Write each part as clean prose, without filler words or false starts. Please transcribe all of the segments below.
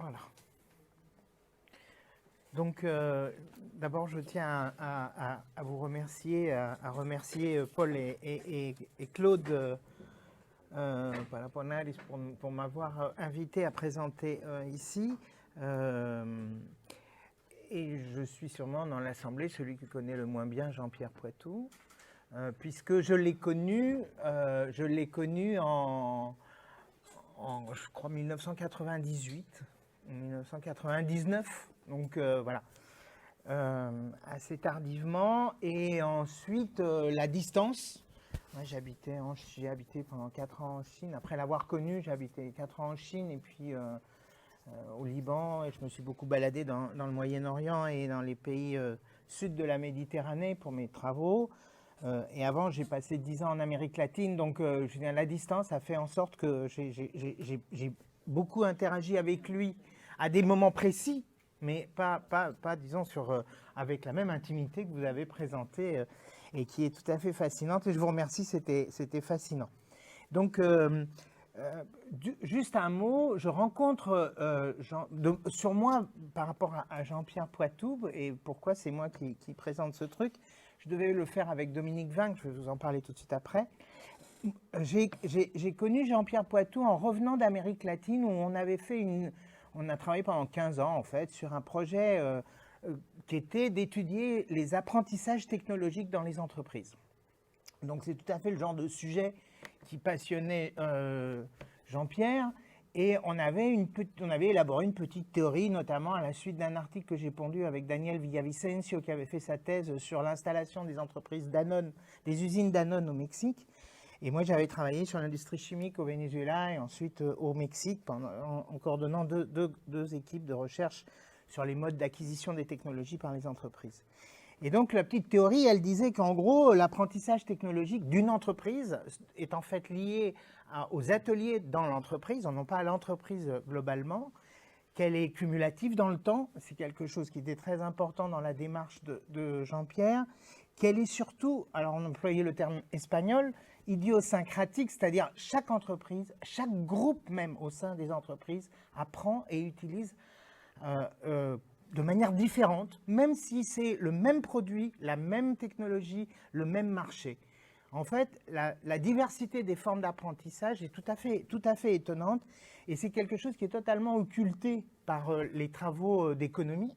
Voilà. Donc, d'abord, je tiens à vous remercier, à remercier Paul et Claude Palaponaris pour m'avoir invité à présenter ici. Et je suis sûrement dans l'Assemblée celui qui connaît le moins bien Jean-Pierre Poitou, puisque je l'ai connu en, je crois, 1998, 1999, donc voilà, assez tardivement. Et ensuite, la distance. Moi, j'ai habité pendant 4 ans en Chine. Après l'avoir connu, j'ai habité 4 ans en Chine et puis au Liban. Et je me suis beaucoup baladé dans le Moyen-Orient et dans les pays sud de la Méditerranée pour mes travaux. Et avant, j'ai passé 10 ans en Amérique latine. Donc, la distance a fait en sorte que j'ai beaucoup interagi avec lui à des moments précis, mais pas disons, avec la même intimité que vous avez présentée et qui est tout à fait fascinante. Et je vous remercie, c'était fascinant. Donc, juste un mot, je rencontre sur moi par rapport à Jean-Pierre Poitou et pourquoi c'est moi qui présente ce truc. Je devais le faire avec Dominique Vinck, je vais vous en parler tout de suite après. J'ai connu Jean-Pierre Poitou en revenant d'Amérique latine où on a travaillé pendant 15 ans en fait sur un projet qui était d'étudier les apprentissages technologiques dans les entreprises. Donc c'est tout à fait le genre de sujet qui passionnait Jean-Pierre. Et on avait élaboré une petite théorie, notamment à la suite d'un article que j'ai pondu avec Daniel Villavicencio, qui avait fait sa thèse sur l'installation des entreprises Danone, des usines Danone au Mexique. Et moi, j'avais travaillé sur l'industrie chimique au Venezuela et ensuite au Mexique, en coordonnant deux équipes de recherche sur les modes d'acquisition des technologies par les entreprises. Et donc, la petite théorie, elle disait qu'en gros, l'apprentissage technologique d'une entreprise est en fait lié aux ateliers dans l'entreprise, non pas à l'entreprise globalement, qu'elle est cumulative dans le temps, c'est quelque chose qui était très important dans la démarche de Jean-Pierre, qu'elle est surtout, alors on employait le terme espagnol, idiosyncratique, c'est-à-dire chaque entreprise, chaque groupe même au sein des entreprises apprend et utilise de manière différente, même si c'est le même produit, la même technologie, le même marché. En fait, la diversité des formes d'apprentissage est tout à fait étonnante et c'est quelque chose qui est totalement occulté par les travaux d'économie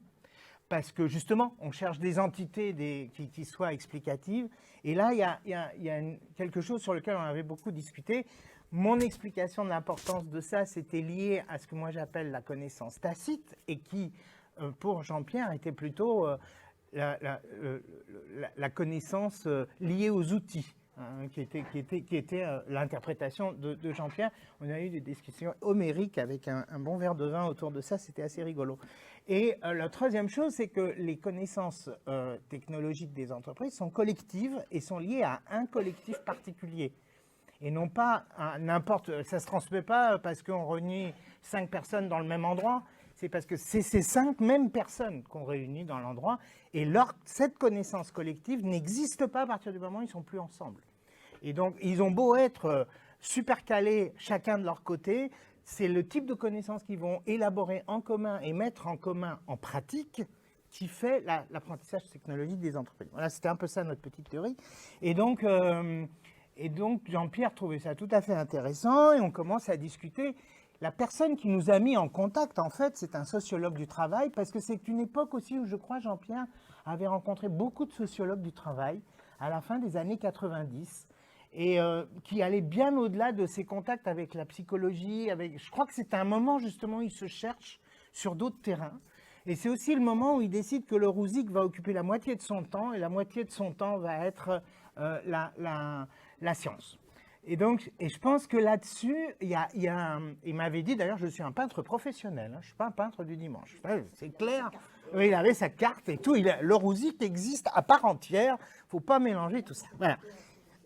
parce que justement, on cherche des entités qui soient explicatives. Et là, il y a quelque chose sur lequel on avait beaucoup discuté. Mon explication de l'importance de ça, c'était lié à ce que moi j'appelle la connaissance tacite et qui, pour Jean-Pierre, était plutôt la connaissance liée aux outils. Qui était l'interprétation de Jean-Pierre. On a eu des discussions homériques avec un bon verre de vin autour de ça, c'était assez rigolo. Et la troisième chose, c'est que les connaissances technologiques des entreprises sont collectives et sont liées à un collectif particulier. Et non pas à n'importe... Ça ne se transmet pas parce qu'on réunit 5 personnes dans le même endroit, c'est parce que c'est ces 5 mêmes personnes qu'on réunit dans l'endroit et cette connaissance collective n'existe pas à partir du moment où ils ne sont plus ensemble. Et donc, ils ont beau être super calés chacun de leur côté, c'est le type de connaissances qu'ils vont élaborer en commun et mettre en commun en pratique qui fait l'apprentissage technologique des entreprises. Voilà, c'était un peu ça notre petite théorie. Et donc Jean-Pierre trouvait ça tout à fait intéressant et on commence à discuter. La personne qui nous a mis en contact, en fait, c'est un sociologue du travail parce que c'est une époque aussi où je crois Jean-Pierre avait rencontré beaucoup de sociologues du travail à la fin des années 90 et qui allait bien au-delà de ses contacts avec la psychologie. Je crois que c'est un moment justement où il se cherche sur d'autres terrains. Et c'est aussi le moment où il décide que le Rouzic va occuper la moitié de son temps et la moitié de son temps va être la science. Et je pense que là-dessus, il m'avait dit, d'ailleurs, je suis un peintre professionnel, hein, je ne suis pas un peintre du dimanche. C'est clair. Oui, il avait sa carte et tout. Le Rouzic existe à part entière. Il ne faut pas mélanger tout ça. Voilà.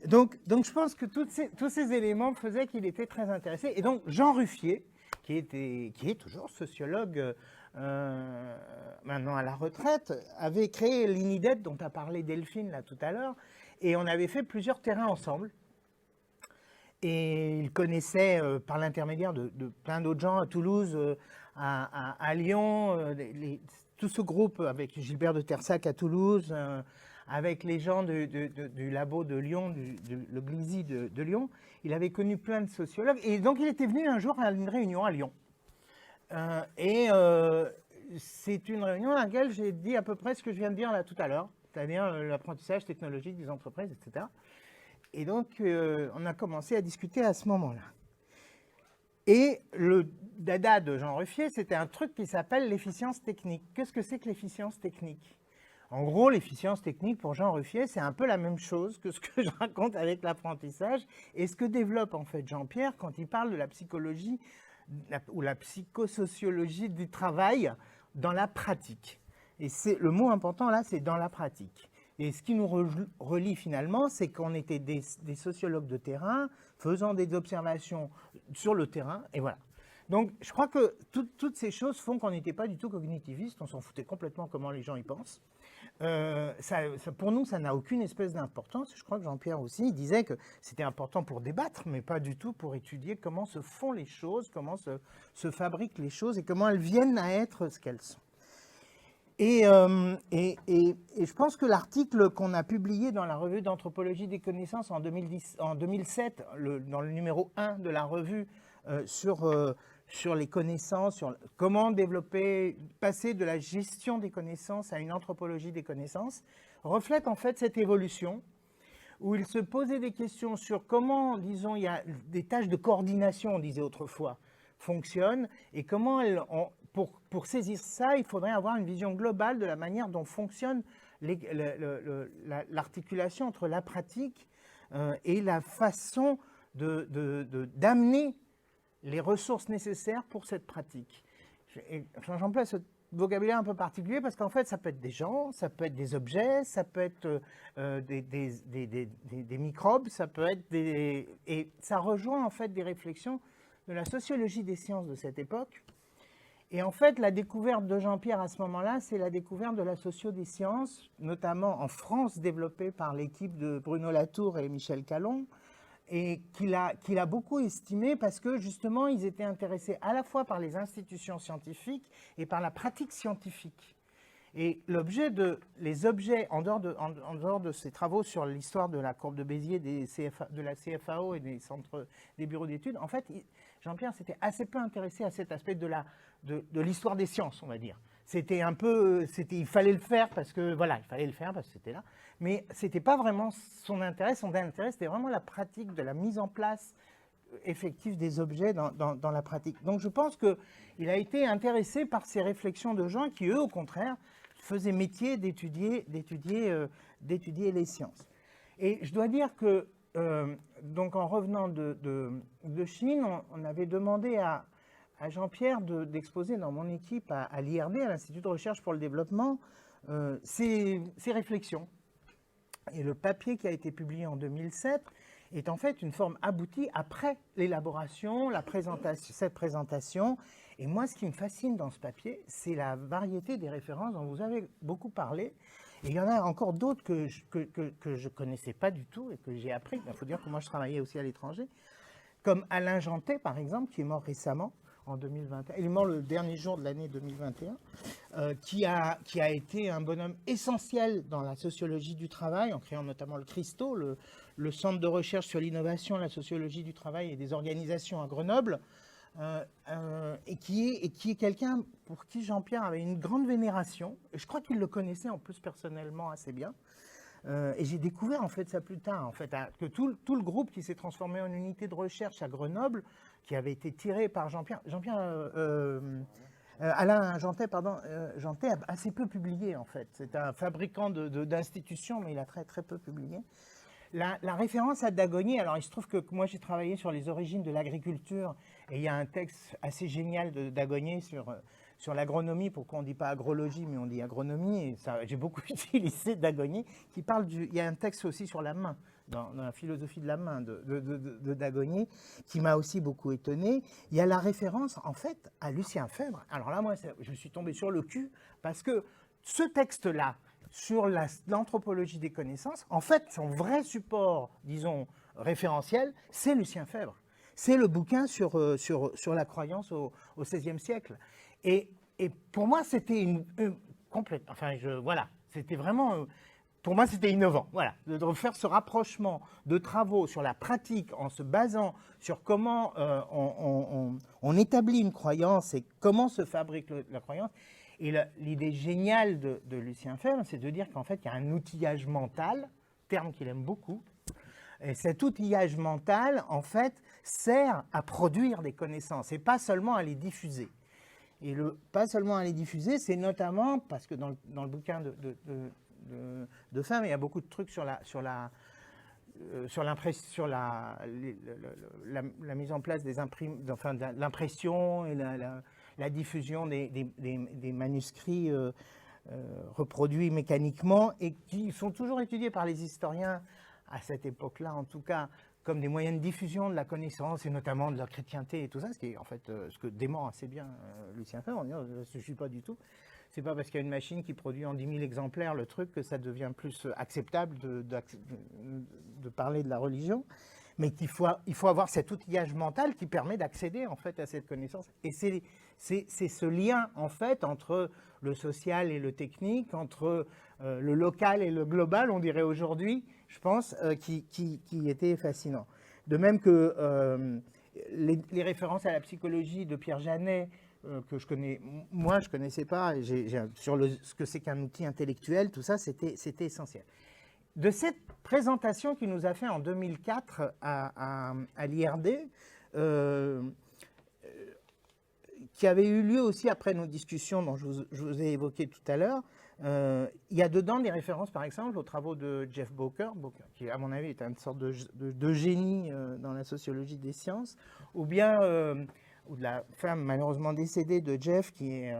Donc je pense que tous ces éléments faisaient qu'il était très intéressé. Et donc, Jean Ruffier, qui est toujours sociologue maintenant à la retraite, avait créé l'INIDET dont a parlé Delphine là tout à l'heure. Et on avait fait plusieurs terrains ensemble. Et il connaissait par l'intermédiaire de plein d'autres gens à Toulouse, à Lyon, tout ce groupe avec Gilbert de Tersac à Toulouse, avec les gens du labo de Lyon, le GLISI de Lyon. Il avait connu plein de sociologues. Et donc, il était venu un jour à une réunion à Lyon. C'est une réunion à laquelle j'ai dit à peu près ce que je viens de dire là tout à l'heure, c'est-à-dire l'apprentissage technologique des entreprises, etc. Et donc, on a commencé à discuter à ce moment-là. Et le dada de Jean Ruffier, c'était un truc qui s'appelle l'efficience technique. Qu'est-ce que c'est que l'efficience technique? En gros, l'efficience technique pour Jean Ruffier, c'est un peu la même chose que ce que je raconte avec l'apprentissage et ce que développe en fait Jean-Pierre quand il parle de la psychologie ou la psychosociologie du travail dans la pratique. Et le mot important là, c'est dans la pratique. Et ce qui nous relie finalement, c'est qu'on était des sociologues de terrain, faisant des observations sur le terrain, et voilà. Donc je crois que toutes ces choses font qu'on n'était pas du tout cognitiviste, on s'en foutait complètement comment les gens y pensent. Pour nous, ça n'a aucune espèce d'importance. Je crois que Jean-Pierre aussi disait que c'était important pour débattre, mais pas du tout pour étudier comment se font les choses, comment se fabriquent les choses et comment elles viennent à être ce qu'elles sont. Et je pense que l'article qu'on a publié dans la revue d'anthropologie des connaissances en 2007, dans le numéro 1 de la revue, sur les connaissances, sur comment passer de la gestion des connaissances à une anthropologie des connaissances, reflète en fait cette évolution où il se posait des questions sur comment, disons, il y a des tâches de coordination, on disait autrefois, fonctionnent et comment pour saisir ça, il faudrait avoir une vision globale de la manière dont fonctionne l'articulation entre la pratique et la façon d'amener les ressources nécessaires pour cette pratique. J'emploie ce vocabulaire un peu particulier parce qu'en fait, ça peut être des gens, ça peut être des objets, ça peut être des microbes, ça peut être et ça rejoint en fait des réflexions de la sociologie des sciences de cette époque. Et en fait, la découverte de Jean-Pierre à ce moment-là, c'est la découverte de la socio des sciences, notamment en France, développée par l'équipe de Bruno Latour et Michel Calon, et qu'il a beaucoup estimé parce que justement, ils étaient intéressés à la fois par les institutions scientifiques et par la pratique scientifique. Et les objets, en dehors de ces travaux sur l'histoire de la courbe de Bézier, de la CFAO et des bureaux d'études, en fait, Jean-Pierre s'était assez peu intéressé à cet aspect de l'histoire des sciences, on va dire. Il fallait le faire parce que c'était là. Mais c'était pas vraiment son intérêt. Son intérêt, c'était vraiment la pratique de la mise en place effective des objets dans la pratique. Donc je pense qu'il a été intéressé par ces réflexions de gens qui, eux, au contraire, faisaient métier d'étudier les sciences. Et je dois dire que, donc en revenant de Chine, on avait demandé à Jean-Pierre d'exposer dans mon équipe à l'IRD, à l'Institut de recherche pour le développement, ses réflexions. Et le papier qui a été publié en 2007 est en fait une forme aboutie après l'élaboration, cette présentation. Et moi, ce qui me fascine dans ce papier, c'est la variété des références dont vous avez beaucoup parlé. Et il y en a encore d'autres que je ne connaissais pas du tout et que j'ai appris. Il faut dire que moi, je travaillais aussi à l'étranger. Comme Alain Jantet, par exemple, qui est mort récemment, en 2021. Il est mort le dernier jour de l'année 2021, qui a été un bonhomme essentiel dans la sociologie du travail, en créant notamment le CRISTO, le Centre de recherche sur l'innovation, la sociologie du travail et des organisations à Grenoble, et qui est quelqu'un pour qui Jean-Pierre avait une grande vénération. Et je crois qu'il le connaissait en plus personnellement assez bien. Et j'ai découvert en fait ça plus tard, en fait, que tout le groupe qui s'est transformé en unité de recherche à Grenoble, qui avait été tiré par Alain Jantet, Jantet a assez peu publié en fait. C'est un fabricant d'institutions, mais il a très très peu publié. La référence à Dagognier, alors il se trouve que moi j'ai travaillé sur les origines de l'agriculture et il y a un texte assez génial de Dagognier sur l'agronomie, pourquoi on ne dit pas agrologie mais on dit agronomie, et j'ai beaucoup utilisé Dagognier, qui parle il y a un texte aussi sur la main, dans la philosophie de la main de Dagognier, qui m'a aussi beaucoup étonné. Il y a la référence en fait à Lucien Febvre. Alors là, moi je suis tombé sur le cul parce que ce texte-là, sur l'anthropologie des connaissances, en fait son vrai support, disons, référentiel, c'est Lucien Febvre. c'est le bouquin sur la croyance au XVIe siècle. Et pour moi, c'était complète. Enfin, voilà, c'était vraiment. Pour moi, c'était innovant, voilà, de refaire ce rapprochement de travaux sur la pratique en se basant sur comment on établit une croyance et comment se fabrique la croyance. Et l'idée géniale de Lucien Febvre, c'est de dire qu'en fait, il y a un outillage mental, terme qu'il aime beaucoup, et cet outillage mental, en fait, sert à produire des connaissances et pas seulement à les diffuser. Et pas seulement à les diffuser, c'est notamment, parce que dans le bouquin de Febvre, il y a beaucoup de trucs sur la mise en place des de l'impression et la diffusion des manuscrits reproduits mécaniquement et qui sont toujours étudiés par les historiens à cette époque-là, en tout cas, comme des moyens de diffusion de la connaissance et notamment de la chrétienté et tout ça, ce qui est en fait ce que dément assez bien Lucien Febvre, en disant « ça ne suffit pas du tout ». C'est pas parce qu'il y a une machine qui produit en 10 000 exemplaires le truc que ça devient plus acceptable de parler de la religion, mais qu'il faut avoir cet outillage mental qui permet d'accéder en fait à cette connaissance. Et c'est ce lien en fait entre le social et le technique, entre le local et le global, on dirait aujourd'hui, je pense, qui était fascinant. De même que les références à la psychologie de Pierre Janet, que je connais, moi je ne connaissais pas, sur ce que c'est qu'un outil intellectuel, tout ça, c'était essentiel. De cette présentation qu'il nous a fait en 2004 à l'IRD, qui avait eu lieu aussi après nos discussions dont je vous ai évoqué tout à l'heure, il y a dedans des références, par exemple, aux travaux de Jeff Boker, qui, à mon avis, est une sorte de génie dans la sociologie des sciences, ou bien ou de la femme malheureusement décédée de Jeff, qui est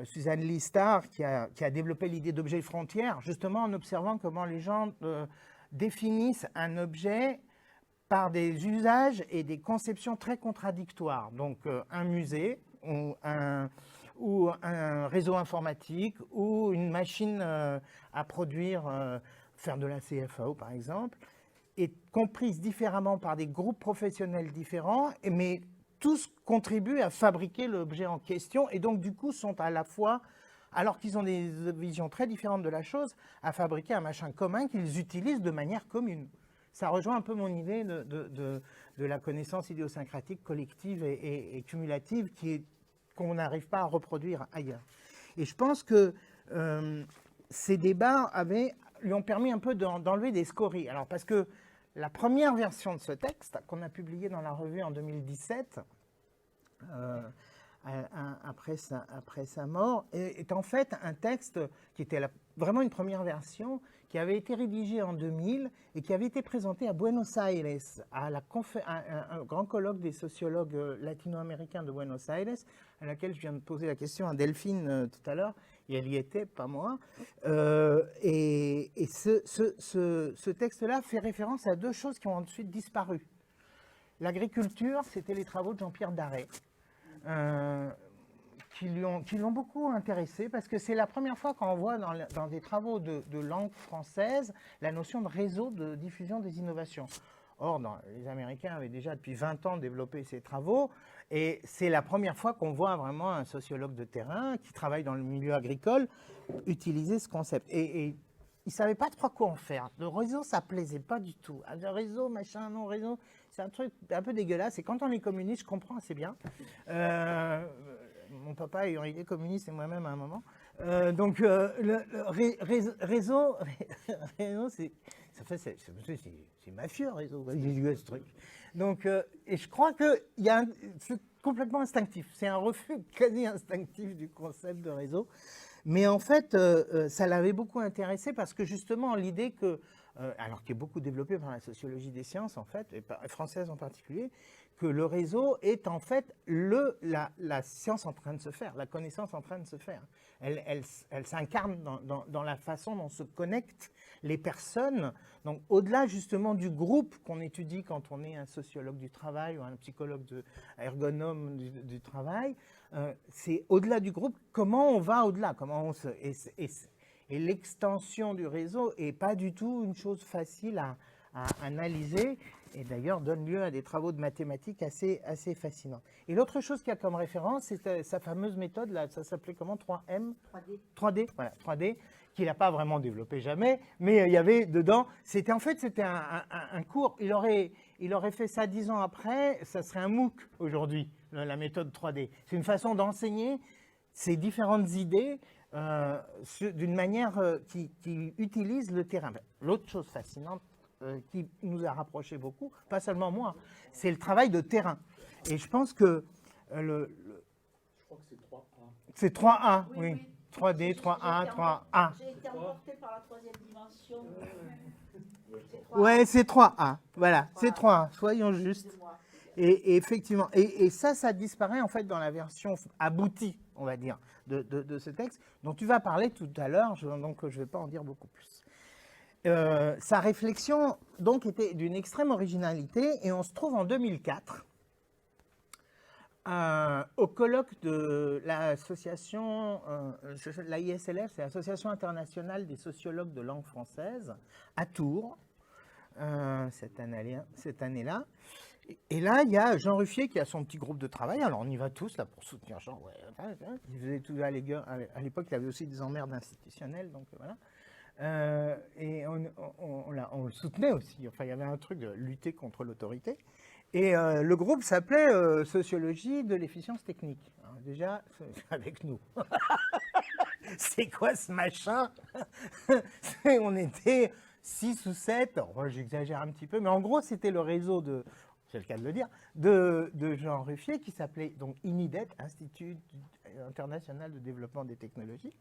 Suzanne Lee Starr, qui a développé l'idée d'objet frontière, justement en observant comment les gens définissent un objet par des usages et des conceptions très contradictoires. Donc un musée ou un réseau informatique ou une machine à produire, faire de la CFAO par exemple, est comprise différemment par des groupes professionnels différents, mais tous contribuent à fabriquer l'objet en question et donc du coup sont à la fois, alors qu'ils ont des visions très différentes de la chose, à fabriquer un machin commun qu'ils utilisent de manière commune. Ça rejoint un peu mon idée de la connaissance idiosyncratique collective et cumulative qu'on n'arrive pas à reproduire ailleurs. Et je pense que ces débats lui ont permis un peu d'enlever des scories. Alors parce que la première version de ce texte, qu'on a publié dans la revue en 2017, après sa mort, est en fait un texte qui était vraiment une première version, qui avait été rédigé en 2000 et qui avait été présenté à Buenos Aires, à un grand colloque des sociologues latino-américains de Buenos Aires, à laquelle je viens de poser la question à Delphine tout à l'heure, et elle y était, pas moi. Et ce texte-là fait référence à deux choses qui ont ensuite disparu. L'agriculture, c'était les travaux de Jean-Pierre Darret, qui l'ont beaucoup intéressé, parce que c'est la première fois qu'on voit dans des travaux de langue française la notion de réseau de diffusion des innovations. Or, les Américains avaient déjà depuis 20 ans développé ces travaux, et c'est la première fois qu'on voit vraiment un sociologue de terrain qui travaille dans le milieu agricole utiliser ce concept. Et il ne savait pas trop quoi en faire. Le réseau, ça ne plaisait pas du tout. Le réseau, machin, non, réseau, c'est un truc un peu dégueulasse. Et quand on est communiste, je comprends assez bien. Mon papa ayant été communiste et moi-même à un moment. Donc, réseau, c'est mafieux, réseau. J'ai lu ce truc. Donc, et je crois que c'est complètement instinctif. C'est un refus quasi instinctif du concept de réseau. Mais en fait, ça l'avait beaucoup intéressé parce que justement, l'idée que, alors qui est beaucoup développée par la sociologie des sciences, en fait, et française en particulier, que le réseau est en fait la science en train de se faire, la connaissance en train de se faire. Elle s'incarne dans la façon dont se connectent les personnes. Donc, au-delà justement du groupe qu'on étudie quand on est un sociologue du travail ou un psychologue ergonome du travail, c'est au-delà du groupe, comment on va au-delà, et l'extension du réseau n'est pas du tout une chose facile à analyser et d'ailleurs donne lieu à des travaux de mathématiques assez fascinants. Et l'autre chose qu'il y a comme référence, c'est sa fameuse méthode, là, ça s'appelait comment, 3M 3D, voilà, 3D, qu'il n'a pas vraiment développé jamais, mais il y avait dedans, c'était un cours, il aurait fait ça 10 ans après, ça serait un MOOC aujourd'hui, la méthode 3D. C'est une façon d'enseigner ces différentes idées d'une manière qui utilise le terrain. L'autre chose fascinante qui nous a rapprochés beaucoup, pas seulement moi, c'est le travail de terrain. Et je pense que Je crois que c'est c'est 3A. 3A, Oui, oui. oui. 3D, 3A, 3A. J'ai été emportée par la troisième dimension. Ouais, c'est 3A. Voilà, c'est 3A. Soyons justes. Et effectivement, et ça disparaît en fait dans la version aboutie, on va dire, de ce texte, dont tu vas parler tout à l'heure, donc je ne vais pas en dire beaucoup plus. Sa réflexion, donc, était d'une extrême originalité, et on se trouve en 2004, au colloque de l'association, la ISLF, c'est l'Association internationale des sociologues de langue française, à Tours, cette année-là. Et là, il y a Jean Ruffier qui a son petit groupe de travail. Alors, on y va tous là pour soutenir Jean. Ouais, il faisait tout à l'époque, il avait aussi des emmerdes institutionnelles, donc voilà. Et on le soutenait aussi. Enfin, il y avait un truc de lutter contre l'autorité. Et le groupe s'appelait Sociologie de l'efficience technique. Alors, déjà, c'est avec nous. C'est quoi ce machin? On était 6 ou 7, j'exagère un petit peu, mais en gros, c'était le réseau de, c'est le cas de le dire, de Jean Ruffier qui s'appelait donc INIDET, Institut international de développement des technologies.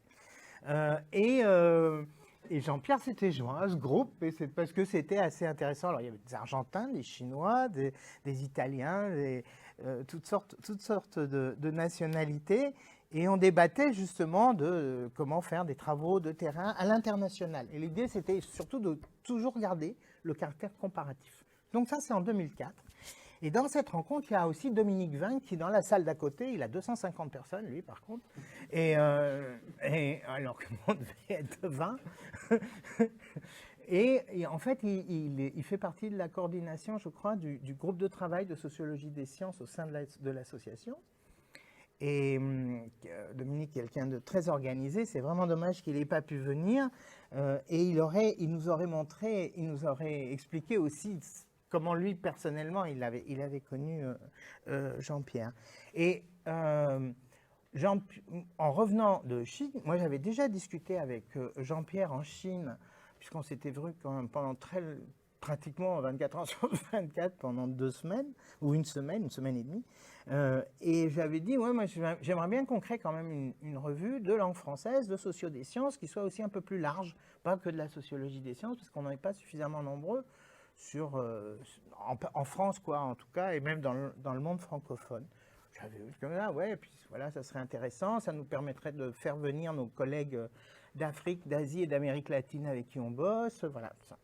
Et Jean-Pierre s'était joint à ce groupe, et c'est parce que c'était assez intéressant. Alors, il y avait des Argentins, des Chinois, des Italiens, toutes sortes de nationalités, et on débattait justement de comment faire des travaux de terrain à l'international. Et l'idée, c'était surtout de toujours garder le caractère comparatif. Donc ça, c'est en 2004. Et dans cette rencontre, il y a aussi Dominique Vin qui, dans la salle d'à côté, il a 250 personnes, lui, par contre. Et alors que moi, on devait être 20. Et en fait, il fait partie de la coordination, je crois, du groupe de travail de sociologie des sciences au sein de l'association. Et Dominique est quelqu'un de très organisé. C'est vraiment dommage qu'il n'ait pas pu venir. Et il nous aurait montré, il nous aurait expliqué aussi comment lui, personnellement, il avait connu Jean-Pierre. Et en revenant de Chine, moi j'avais déjà discuté avec Jean-Pierre en Chine, puisqu'on s'était vu quand même pendant pratiquement 24 heures sur 24, pendant 2 semaines, ou une semaine et demie. Et j'avais dit, ouais, moi j'aimerais bien qu'on crée quand même une revue de langue française, de socio des sciences, qui soit aussi un peu plus large, pas que de la sociologie des sciences, parce qu'on n'en est pas suffisamment nombreux en France, quoi, en tout cas, et même dans le monde francophone. J'avais vu comme ça, ouais, et puis voilà, ça serait intéressant, ça nous permettrait de faire venir nos collègues d'Afrique, d'Asie et d'Amérique latine avec qui on bosse, voilà, ça.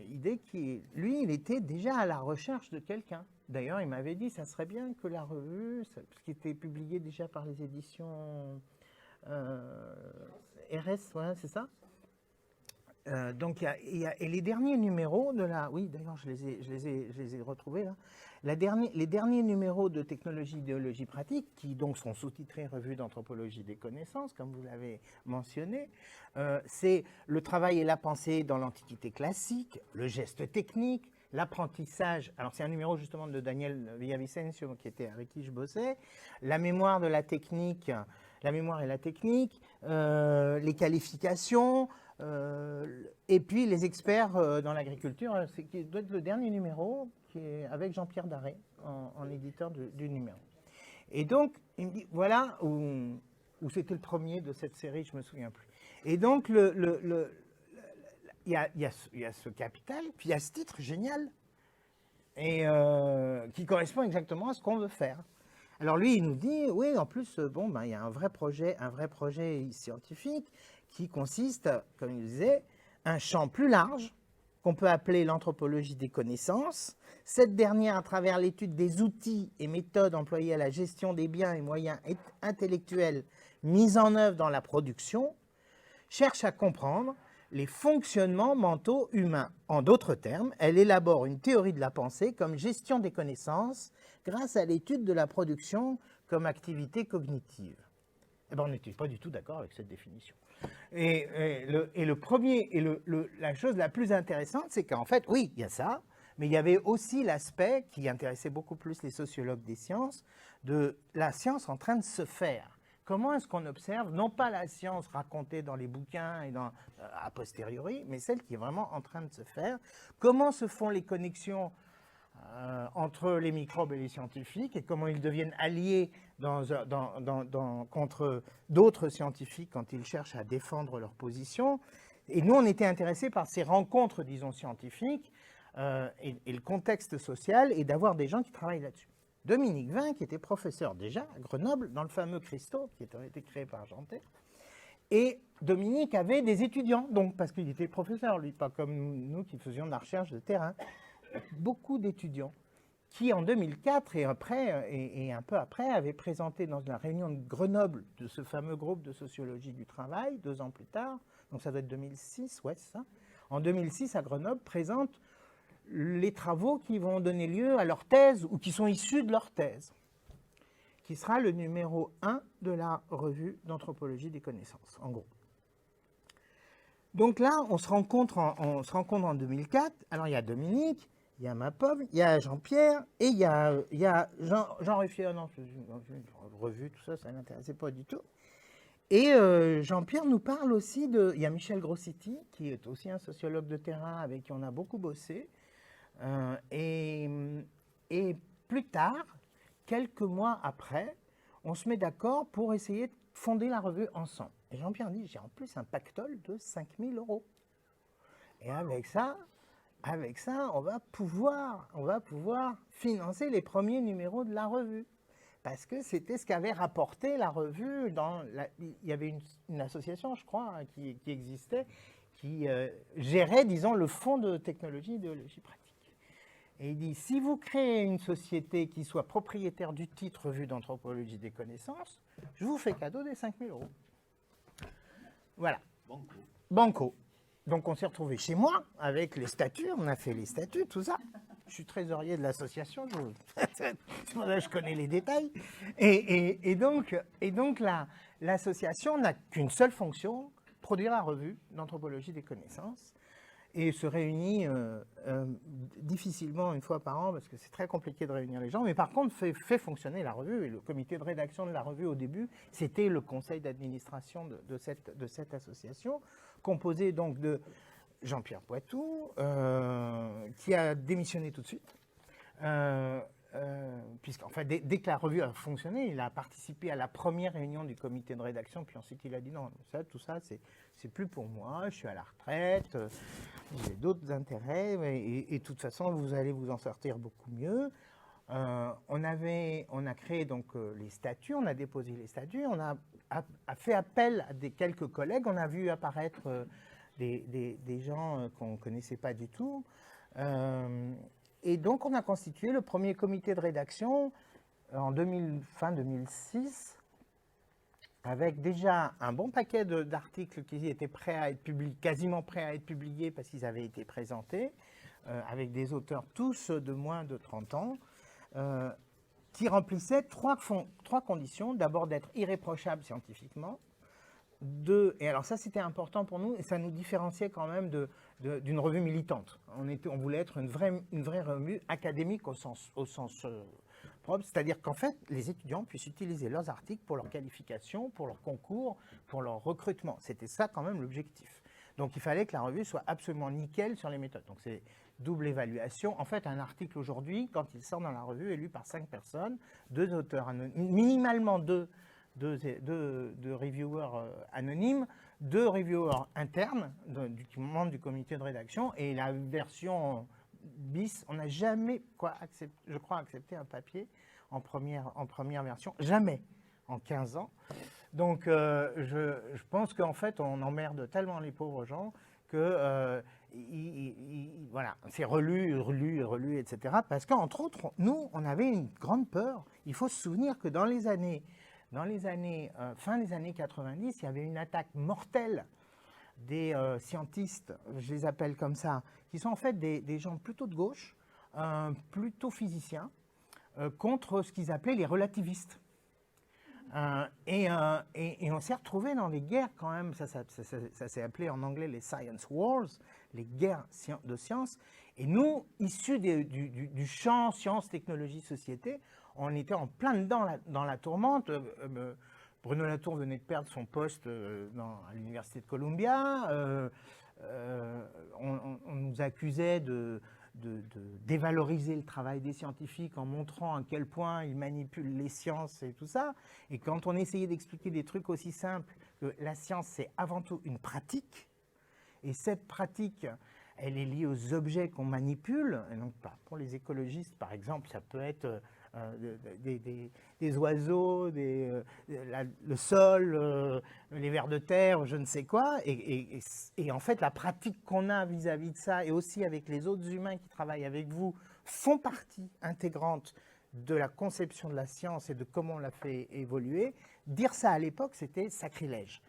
Idée qui, lui, il était déjà à la recherche de quelqu'un. D'ailleurs, il m'avait dit, ça serait bien que la revue, ce qui était publié déjà par les éditions RS, ouais, c'est ça. Donc, et les derniers numéros de la... Oui, d'ailleurs, je les ai retrouvés là. Les derniers numéros de Technologie, idéologie, pratique, qui donc sont sous-titrés Revue d'anthropologie des connaissances, comme vous l'avez mentionné, c'est le travail et la pensée dans l'Antiquité classique, le geste technique, l'apprentissage. Alors, c'est un numéro justement de Daniel Villavicencio, avec qui je bossais, la mémoire de la technique, la mémoire et la technique, les qualifications, et puis les experts dans l'agriculture, c'est qui doit être le dernier numéro, qui est avec Jean-Pierre Daré en éditeur du numéro. Et donc, il me dit, voilà, où c'était le premier de cette série, je ne me souviens plus. Et donc, il y a ce capital, puis il y a ce titre génial, et qui correspond exactement à ce qu'on veut faire. Alors lui, il nous dit, oui, en plus, bon, il y a un vrai projet scientifique qui consiste, comme il disait, un champ plus large qu'on peut appeler l'anthropologie des connaissances. Cette dernière, à travers l'étude des outils et méthodes employés à la gestion des biens et moyens intellectuels mis en œuvre dans la production, cherche à comprendre les fonctionnements mentaux humains. En d'autres termes, elle élabore une théorie de la pensée comme gestion des connaissances grâce à l'étude de la production comme activité cognitive. Eh ben, on n'était pas du tout d'accord avec cette définition. La chose la plus intéressante, c'est qu'en fait, oui, il y a ça, mais il y avait aussi l'aspect qui intéressait beaucoup plus les sociologues des sciences, de la science en train de se faire. Comment est-ce qu'on observe, non pas la science racontée dans les bouquins et a posteriori, mais celle qui est vraiment en train de se faire? Comment se font les connexions entre les microbes et les scientifiques et comment ils deviennent alliés contre d'autres scientifiques quand ils cherchent à défendre leur position? Et nous, on était intéressés par ces rencontres, disons, scientifiques et le contexte social et d'avoir des gens qui travaillent là-dessus. Dominique Vin, qui était professeur déjà à Grenoble, dans le fameux Christo, qui a été créé par Jean Tet. Et Dominique avait des étudiants, donc, parce qu'il était professeur, lui, pas comme nous qui faisions de la recherche de terrain. Beaucoup d'étudiants qui, en 2004 et un peu après, avaient présenté dans la réunion de Grenoble de ce fameux groupe de sociologie du travail, 2 ans plus tard, donc ça doit être 2006, ouais, c'est ça. En 2006, à Grenoble, présentent les travaux qui vont donner lieu à leur thèse ou qui sont issus de leur thèse, qui sera le numéro 1 de la revue d'anthropologie des connaissances, en gros. Donc là, on se rencontre en 2004. Alors, il y a Dominique, il y a ma pauvre, il y a Jean-Pierre et il y a Jean Ruffier. Non, une revue, tout ça, ça ne l'intéressait pas du tout. Et Jean-Pierre nous parle aussi de... Il y a Michel Grossetti, qui est aussi un sociologue de terrain avec qui on a beaucoup bossé. Et plus tard, quelques mois après, on se met d'accord pour essayer de fonder la revue ensemble. Et Jean-Pierre dit, j'ai en plus un pactole de 5 000 €. Et avec ça, on va pouvoir financer les premiers numéros de la revue. Parce que c'était ce qu'avait rapporté la revue. Il y avait une association, je crois, qui existait, qui gérait, disons, le fonds de technologie et idéologie pratique. Et il dit, si vous créez une société qui soit propriétaire du titre Revue d'anthropologie des connaissances, je vous fais cadeau des 5 000 €. Voilà. Banco. Donc on s'est retrouvés chez moi avec les statuts, on a fait les statuts, tout ça. Je suis trésorier de l'association, je connais les détails. Et donc l'association n'a qu'une seule fonction, produire la revue d'anthropologie des connaissances. Et se réunit difficilement une fois par an, parce que c'est très compliqué de réunir les gens, mais par contre fait fonctionner la revue. Et le comité de rédaction de la revue, au début, c'était le conseil d'administration de cette association, composé donc de Jean-Pierre Poitou, qui a démissionné tout de suite, puisqu'en fait, dès que la revue a fonctionné, il a participé à la première réunion du comité de rédaction, puis ensuite il a dit non, tout ça, c'est plus pour moi, je suis à la retraite, j'ai d'autres intérêts, et de toute façon, vous allez vous en sortir beaucoup mieux. On a créé donc les statuts, on a déposé les statuts, on a fait appel à quelques collègues, on a vu apparaître des gens qu'on ne connaissait pas du tout. Et donc, on a constitué le premier comité de rédaction en fin 2006, avec déjà un bon paquet d'articles qui étaient prêts à être publiés, quasiment prêts à être publiés parce qu'ils avaient été présentés, avec des auteurs tous de moins de 30 ans, qui remplissaient trois conditions. D'abord, d'être irréprochables scientifiquement. Et alors ça, c'était important pour nous, et ça nous différenciait quand même d'une revue militante. On voulait être une vraie revue académique au sens propre, c'est-à-dire qu'en fait, les étudiants puissent utiliser leurs articles pour leur qualification, pour leur concours, pour leur recrutement. C'était ça quand même l'objectif. Donc il fallait que la revue soit absolument nickel sur les méthodes. Donc c'est double évaluation. En fait, un article aujourd'hui, quand il sort dans la revue, est lu par 5 personnes, 2 auteurs anonymes, minimalement 2 reviewers anonymes, 2 reviewers internes, membres du comité de rédaction, et la version bis, on n'a jamais, je crois, accepté un papier en première version, jamais, en 15 ans. Donc, je pense qu'en fait, on emmerde tellement les pauvres gens que, voilà, c'est relu, etc. Parce qu'entre autres, nous, on avait une grande peur. Il faut se souvenir que fin des années 90, il y avait une attaque mortelle scientistes, je les appelle comme ça, qui sont en fait des gens plutôt de gauche, plutôt physiciens, contre ce qu'ils appelaient les relativistes. Et on s'est retrouvé dans des guerres quand même, ça s'est appelé en anglais les Science Wars, les guerres de sciences. Et nous, issus du champ sciences, technologies, société, on était en plein dedans dans la tourmente. Bruno Latour venait de perdre son poste à l'Université de Columbia. On nous accusait de dévaloriser le travail des scientifiques en montrant à quel point ils manipulent les sciences et tout ça. Et quand on essayait d'expliquer des trucs aussi simples que la science, c'est avant tout une pratique, et cette pratique, elle est liée aux objets qu'on manipule. Et donc, pour les écologistes, par exemple, ça peut être des oiseaux, le sol, les vers de terre, je ne sais quoi. Et en fait, la pratique qu'on a vis-à-vis de ça, et aussi avec les autres humains qui travaillent avec vous, font partie intégrante de la conception de la science et de comment on la fait évoluer. Dire ça à l'époque, c'était sacrilège.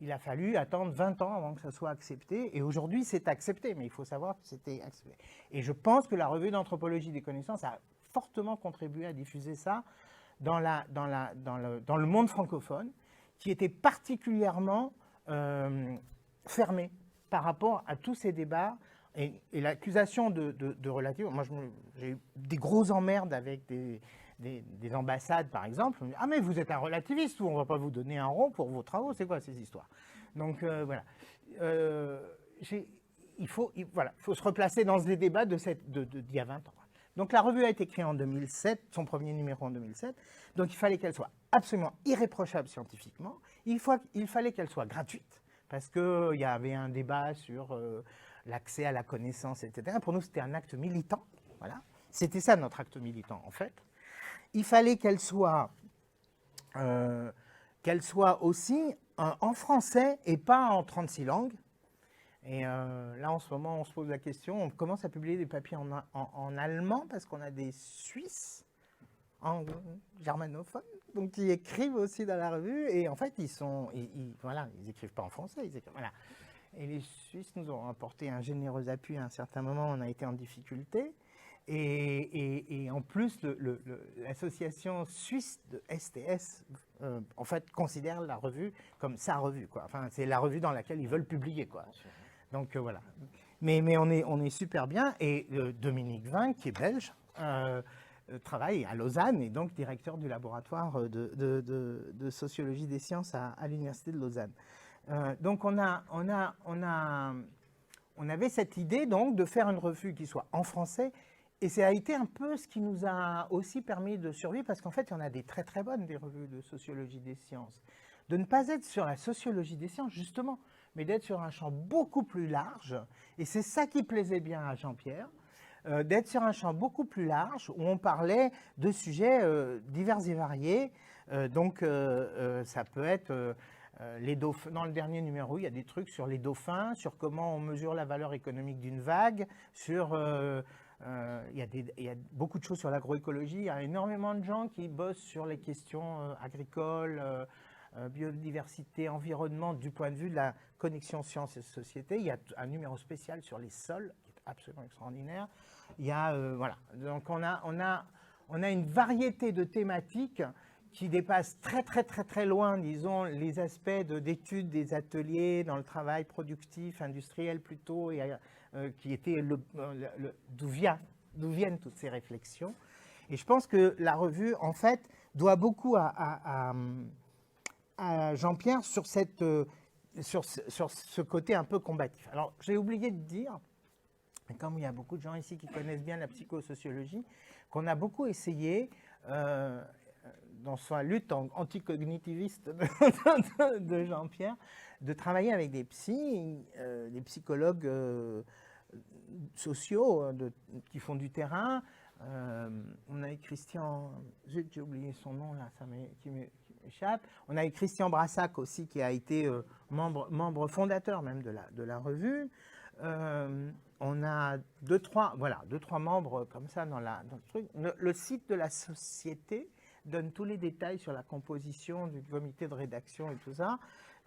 Il a fallu attendre 20 ans avant que ça soit accepté. Et aujourd'hui, c'est accepté, mais il faut savoir que c'était accepté. Et je pense que la revue d'anthropologie des connaissances a fortement contribué à diffuser ça dans le monde francophone, qui était particulièrement fermé par rapport à tous ces débats. Et l'accusation de relative... Moi, j'ai eu des gros emmerdes avec des ambassades, par exemple. On me dit, ah, mais vous êtes un relativiste, ou on ne va pas vous donner un rond pour vos travaux. C'est quoi ces histoires? Donc, voilà. Il faut se replacer dans ce débat d'il y a 20 ans. Donc, la revue a été créée en 2007, son premier numéro en 2007. Donc, il fallait qu'elle soit absolument irréprochable scientifiquement. Il fallait qu'elle soit gratuite, parce qu'il y avait un débat sur l'accès à la connaissance, etc. Pour nous, c'était un acte militant. Voilà. C'était ça, notre acte militant, en fait. Il fallait qu'elle soit aussi en français et pas en 36 langues. Et là, en ce moment, on se pose la question, on commence à publier des papiers en allemand parce qu'on a des Suisses germanophones, donc qui écrivent aussi dans la revue. Et en fait, ils écrivent pas en français. Voilà. Et les Suisses nous ont apporté un généreux appui à un certain moment, on a été en difficulté. Et en plus, l'association suisse de STS, en fait, considère la revue comme sa revue, quoi. Enfin, c'est la revue dans laquelle ils veulent publier, quoi. Donc, voilà. Mais on est super bien. Et Dominique Vin, qui est belge, travaille à Lausanne et donc directeur du laboratoire de sociologie des sciences à l'Université de Lausanne. Donc, on avait cette idée, donc, de faire une revue qui soit en français. Et ça a été un peu ce qui nous a aussi permis de survivre, parce qu'en fait, il y en a des très très bonnes, des revues de sociologie des sciences. De ne pas être sur la sociologie des sciences, justement, mais d'être sur un champ beaucoup plus large. Et c'est ça qui plaisait bien à Jean-Pierre, d'être sur un champ beaucoup plus large, où on parlait de sujets divers et variés. Donc, ça peut être... les dauphins. Dans le dernier numéro, il y a des trucs sur les dauphins, sur comment on mesure la valeur économique d'une vague, sur... il y a beaucoup de choses sur l'agroécologie. Il y a énormément de gens qui bossent sur les questions agricoles, biodiversité, environnement, du point de vue de la connexion sciences et société. Il y a un numéro spécial sur les sols, qui est absolument extraordinaire. Il y a, voilà. Donc, on a une variété de thématiques qui dépasse très, très, très, très loin, disons, les aspects d'études des ateliers dans le travail productif, industriel plutôt, et, qui était d'où viennent toutes ces réflexions. Et je pense que la revue, en fait, doit beaucoup à Jean-Pierre sur ce côté un peu combatif. Alors, j'ai oublié de dire, comme il y a beaucoup de gens ici qui connaissent bien la psychosociologie, qu'on a beaucoup essayé... dans sa lutte anticognitiviste de Jean-Pierre, de travailler avec des psychologues sociaux qui font du terrain. On a eu Christian, j'ai oublié son nom là, qui m'échappe. On a eu Christian Brassac aussi, qui a été membre fondateur même de la revue. On a deux, trois membres comme ça dans le truc. Le site de la société donne tous les détails sur la composition du comité de rédaction et tout ça.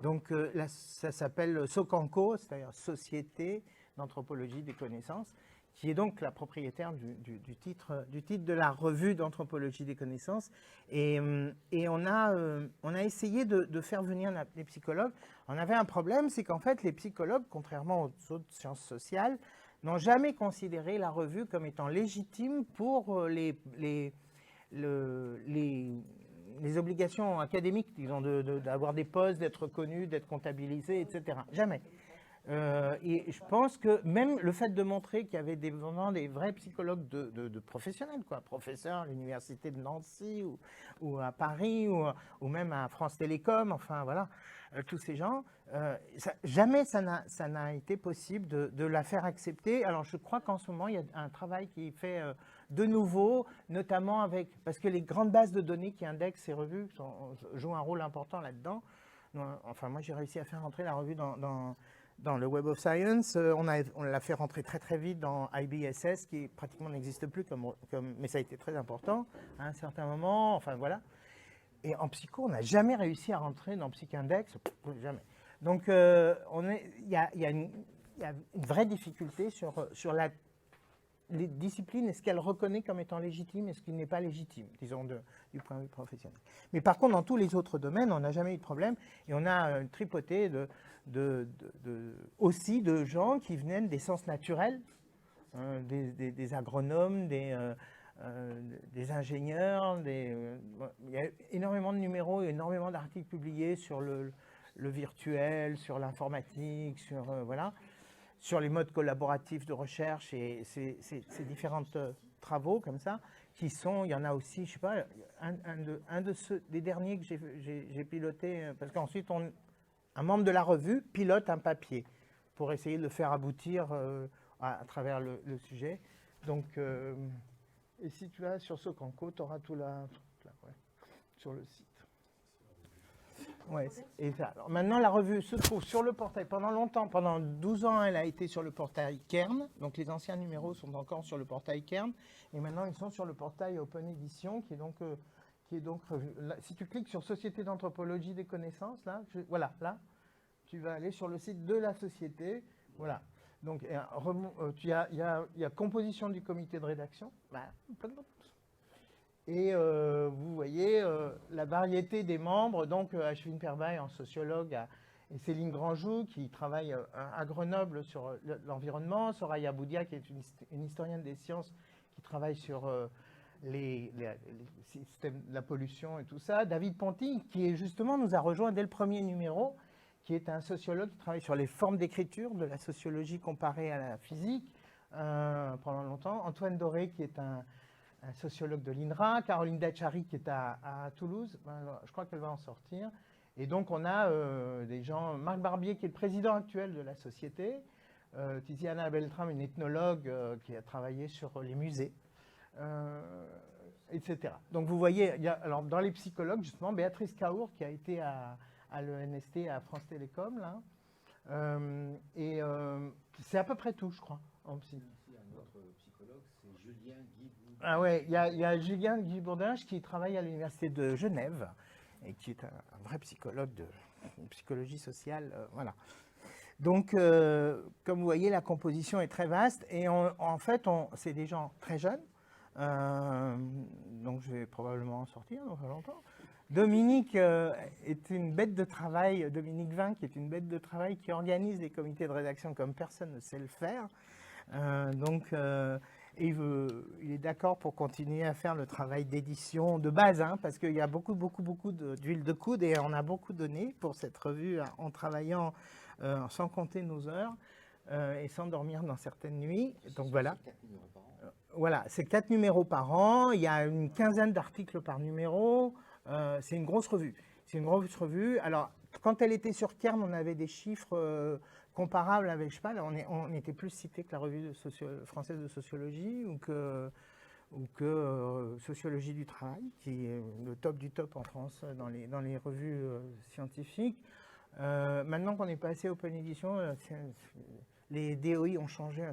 Donc là, ça s'appelle SOCANCO, c'est-à-dire Société d'anthropologie des connaissances, qui est donc la propriétaire du titre de la revue d'anthropologie des connaissances. Et on a essayé de faire venir les psychologues. On avait un problème, c'est qu'en fait, les psychologues, contrairement aux autres sciences sociales, n'ont jamais considéré la revue comme étant légitime pour les obligations académiques, disons, d'avoir des postes, d'être connus, d'être comptabilisés, etc. Jamais. Et je pense que même le fait de montrer qu'il y avait vraiment des vrais psychologues de professionnels, quoi, professeurs à l'université de Nancy ou à Paris ou même à France Télécom, enfin voilà, tous ces gens, jamais ça n'a été possible de la faire accepter. Alors je crois qu'en ce moment, il y a un travail qui est fait de nouveau, notamment parce que les grandes bases de données qui indexent ces revues jouent un rôle important là-dedans. Enfin, moi, j'ai réussi à faire entrer la revue dans le Web of Science. On l'a fait rentrer très très vite dans IBSS, qui pratiquement n'existe plus, mais ça a été très important à un certain moment. Enfin, voilà. Et en psycho, on n'a jamais réussi à rentrer dans PsycIndex, jamais. Donc, il y a une vraie difficulté sur les disciplines et ce qu'elle reconnaît comme étant légitime et ce qui n'est pas légitime, disons, du point de vue professionnel. Mais par contre, dans tous les autres domaines, on n'a jamais eu de problème et on a une tripotée aussi de gens qui venaient des sciences naturelles, des agronomes, des ingénieurs, il y a énormément de numéros et énormément d'articles publiés sur le virtuel, sur l'informatique, voilà, sur les modes collaboratifs de recherche et ces différents travaux comme ça, il y en a aussi, je sais pas, des derniers que j'ai piloté, parce qu'ensuite, un membre de la revue pilote un papier pour essayer de le faire aboutir à travers le sujet. Donc, et si tu vas sur SOCANCO, tu auras tout là, ouais, sur le site. Ouais, et ça. Alors maintenant, la revue se trouve sur le portail. Pendant 12 ans, elle a été sur le portail Kern. Donc les anciens numéros sont encore sur le portail Kern. Et maintenant, ils sont sur le portail Open Edition, qui est donc là, si tu cliques sur Société d'anthropologie des connaissances, là, voilà, là, tu vas aller sur le site de la société. Voilà. Donc, il y a composition du comité de rédaction. Voilà. Et vous voyez la variété des membres, donc Ashwin Perbay en sociologue et Céline Grandjou qui travaille à Grenoble sur l'environnement, Soraya Boudia qui est une historienne des sciences qui travaille sur les systèmes de la pollution et tout ça, David Ponty qui justement nous a rejoint dès le premier numéro, qui est un sociologue qui travaille sur les formes d'écriture de la sociologie comparée à la physique pendant longtemps, Antoine Doré qui est un sociologue de l'INRA, Caroline Dachary qui est à Toulouse, je crois qu'elle va en sortir. Et donc on a des gens, Marc Barbier qui est le président actuel de la société, Tiziana Beltram, une ethnologue qui a travaillé sur les musées, etc. Donc vous voyez, alors dans les psychologues justement, Béatrice Cahour qui a été à l'ENST à France Télécom, là, et c'est à peu près tout je crois en psy. Un autre psychologue, c'est Julien Guy. Ah ouais, il y a Julien Guy Bourdinge qui travaille à l'université de Genève et qui est un vrai psychologue de psychologie sociale, voilà. Donc, comme vous voyez, la composition est très vaste et en fait, c'est des gens très jeunes, donc je vais probablement en sortir dans pas longtemps. Dominique est une bête de travail, Dominique Vin, qui est une bête de travail qui organise les comités de rédaction comme personne ne sait le faire. Et il est d'accord pour continuer à faire le travail d'édition de base, hein, parce qu'il y a beaucoup d'huile de coude et on a beaucoup donné pour cette revue en travaillant sans compter nos heures et sans dormir dans certaines nuits. Donc voilà. Voilà, c'est 4 numéros par an, il y a une quinzaine d'articles par numéro, c'est une grosse revue. C'est une grosse revue. Alors, quand elle était sur Kern, on avait des chiffres comparables avec, je sais pas, on était plus cité que la revue française de sociologie ou que Sociologie du travail, qui est le top du top en France dans les revues scientifiques. Maintenant qu'on est passé Open Edition, les DOI ont changé,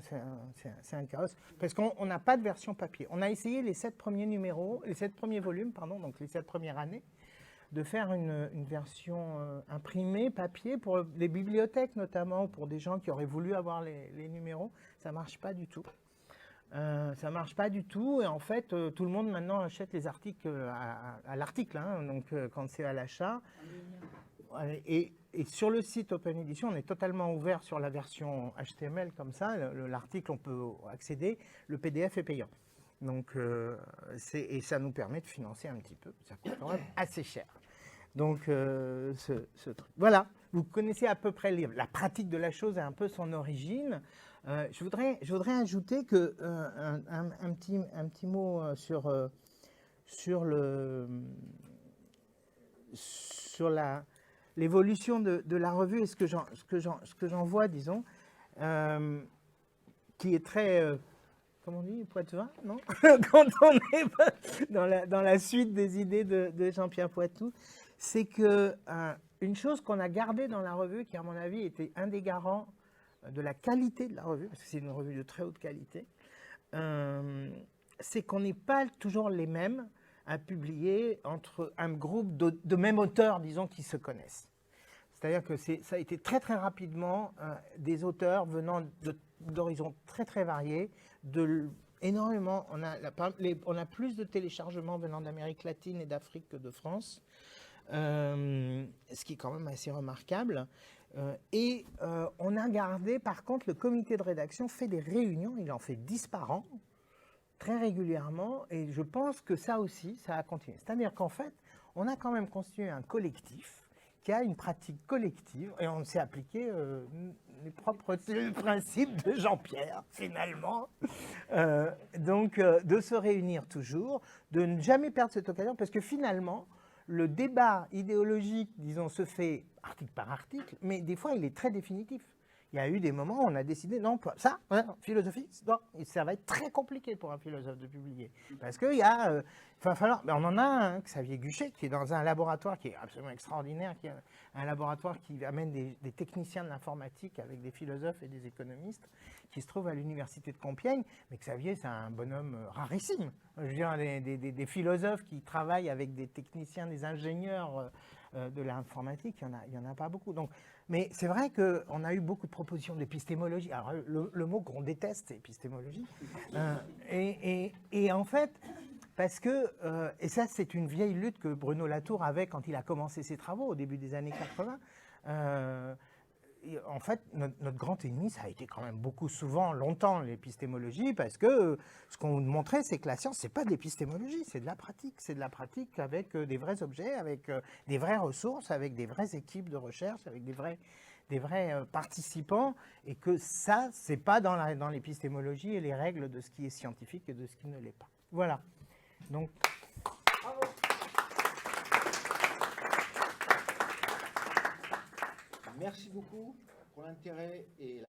c'est un chaos, parce qu'on n'a pas de version papier. On a essayé les 7 premiers volumes, pardon, donc les 7 premières années, de faire une version imprimée, papier, pour les bibliothèques notamment, pour des gens qui auraient voulu avoir les numéros. Ça ne marche pas du tout. Ça marche pas du tout, et en fait, tout le monde maintenant achète les articles à l'article, hein, donc quand c'est à l'achat. Et sur le site Open Edition, on est totalement ouvert sur la version HTML comme ça. L'article, on peut accéder. Le PDF est payant. Donc, et ça nous permet de financer un petit peu. Ça coûte quand même assez cher. Donc, ce truc. Voilà, vous connaissez à peu près la pratique de la chose et un peu son origine. Je voudrais ajouter que, un petit mot sur l'évolution de la revue et ce que j'en vois, disons, qui est très, comment on dit, Poitevin, non? Quand on est dans la suite des idées de Jean-Pierre Poitou, c'est que une chose qu'on a gardée dans la revue, qui à mon avis était un des garants de la qualité de la revue, parce que c'est une revue de très haute qualité, c'est qu'on n'est pas toujours les mêmes à publier entre un groupe de même auteurs, disons, qui se connaissent. C'est-à-dire que ça a été très très rapidement des auteurs venant d'horizons très très variés, énormément. On a plus de téléchargements venant d'Amérique latine et d'Afrique que de France, ce qui est quand même assez remarquable. Et on a gardé, par contre, le comité de rédaction fait des réunions, il en fait 10 par an, très régulièrement, et je pense que ça aussi, ça a continué. C'est-à-dire qu'en fait, on a quand même constitué un collectif qui a une pratique collective, et on s'est appliqué les propres principes de Jean-Pierre, finalement. Donc, de se réunir toujours, de ne jamais perdre cette occasion, parce que finalement, le débat idéologique, disons, se fait article par article, mais des fois, il est très définitif. Il y a eu des moments où on a décidé, non, ça, philosophie, non, et ça va être très compliqué pour un philosophe de publier. Parce qu'il y a, va falloir, on en a un, Xavier Guchet, qui est dans un laboratoire qui est absolument extraordinaire, qui est un laboratoire qui amène des techniciens de l'informatique avec des philosophes et des économistes, qui se trouve à l'université de Compiègne. Mais Xavier, c'est un bonhomme rarissime. Je veux dire, des philosophes qui travaillent avec des techniciens, des ingénieurs de l'informatique, il y en a pas beaucoup. Donc, mais c'est vrai qu'on a eu beaucoup de propositions d'épistémologie. Alors, le mot qu'on déteste, c'est épistémologie. Et en fait, parce que, et ça c'est une vieille lutte que Bruno Latour avait quand il a commencé ses travaux au début des années 80, en fait, notre grand ennemi, ça a été quand même longtemps l'épistémologie, parce que ce qu'on montrait, c'est que la science, c'est pas de l'épistémologie, c'est de la pratique. C'est de la pratique avec des vrais objets, avec des vraies ressources, avec des vraies équipes de recherche, avec des vrais participants, et que ça, c'est pas dans l'épistémologie et les règles de ce qui est scientifique et de ce qui ne l'est pas. Voilà. Donc... Bravo. Merci beaucoup pour l'intérêt et